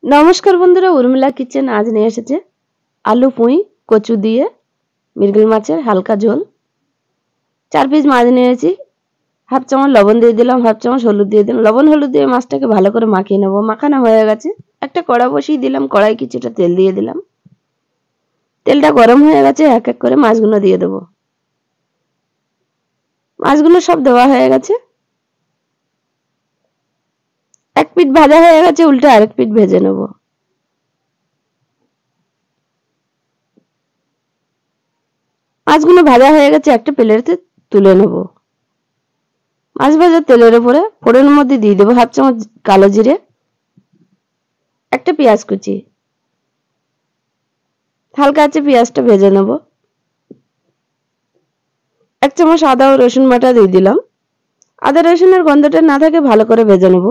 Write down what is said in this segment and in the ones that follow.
নমস্কার বন্ধুরা, উর্মিলা কিচেন আজ নিয়ে এসেছে আলু পুঁই কচু দিয়ে মৃগেল মাছের হালকা ঝোল। 4 পিস মাছ নিয়েছি, হাফ চামচ লবণ দিয়ে দিলাম, হাফ চামচ হলুদ দিয়ে দিলাম। লবণ হলুদ দিয়ে মাছটাকে ভালো করে মাখিয়ে নেব। মাখানো হয়ে গেছে, একটা কড়া বসিয়ে দিলাম, কড়াই কিছুটা তেল দিয়ে দিলাম। তেলটা গরম হয়ে গেছে, এক এক করে মাছগুলো দিয়ে দেবো। মাছগুলো সব দেওয়া হয়ে গেছে। এক পিঠ ভাজা হয়ে গেছে, উল্টে আরেক পিঠ ভেজে নেব। মাছগুলো ভাজা হয়ে গেছে, একটা প্লেটে তুলে নেব। মাছ ভাজা তেলের উপরে ফোড়নের মধ্যে দিয়ে দেবো হাফ চামচ কালো জিরে, একটা পেঁয়াজ কুচি। হালকা আছে পেঁয়াজটা ভেজে নেব। 1 চামচ আদা ও রসুন বাটা দিয়ে দিলাম। আদা রসুনের গন্ধটা না থাকে ভালো করে ভেজে নেব।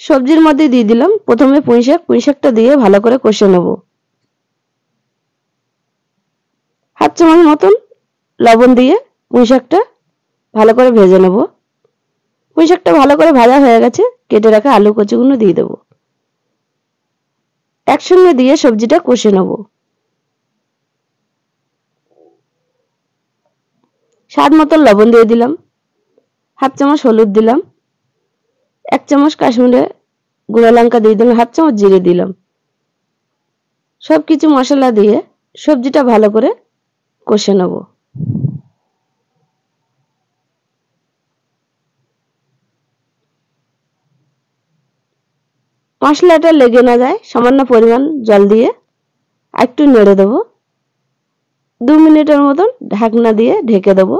সবজির মধ্যে দিয়ে দিলাম প্রথমে পুঁই শাকটা দিয়ে ভালো করে কষে নেব। হাফ চামচ মতন লবণ দিয়ে পুঁই শাকটা ভালো করে ভেজে নেব। পুঁই শাকটা ভালো করে ভাজা হয়ে গেছে, কেটে রাখা আলু কচুগুলো দিয়ে দেবো। একসঙ্গে দিয়ে সবজিটা কষে নেব। স্বাদ মতন লবণ দিয়ে দিলাম, হাফ চামচ হলুদ দিলাম, 1 চামচ কাশ্মীরি গুঁড়া লঙ্কা দিয়ে দিলাম, হাফ চামচ জিরে দিলাম। সবকিছু মশলা দিয়ে সবজিটা ভালো করে কষে নেব। মশলাটা লেগে না যায় সামান্য পরিমাণ জল দিয়ে একটু নেড়ে দেব। 2 মিনিটের মতন ঢাকনা দিয়ে ঢেকে দেব।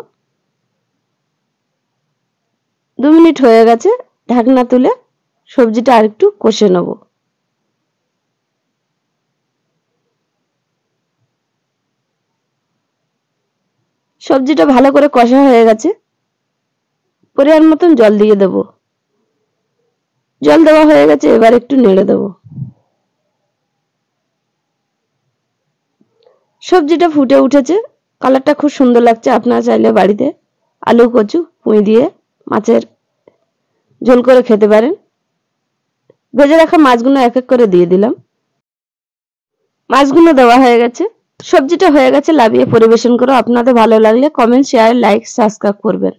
2 মিনিট হয়ে গেছে, ঢাকনা তুলে সবজিটা আরেকটু কষে নেব। সবজিটা ভালো করে কষা হয়ে গেছে, পরিমাণ মতন জল দিয়ে দেব। জল দেওয়া হয়ে গেছে, এবার একটু নেড়ে দেব। সবজিটা ফুটে উঠেছে, কালারটা খুব সুন্দর লাগছে। আপনারা চাইলে বাড়িতে আলু কচু পুঁই দিয়ে মাছের ঝোল করে খেতে পারেন। ভেজে রাখা মাছগুলো এক এক করে দিয়ে দিলাম। মাছগুলো দেওয়া হয়ে গেছে, সবজিটা হয়ে গেছে, নামিয়ে পরিবেশন করো। আপনাদের ভালো লাগলে কমেন্ট, শেয়ার, লাইক, সাবস্ক্রাইব করবেন।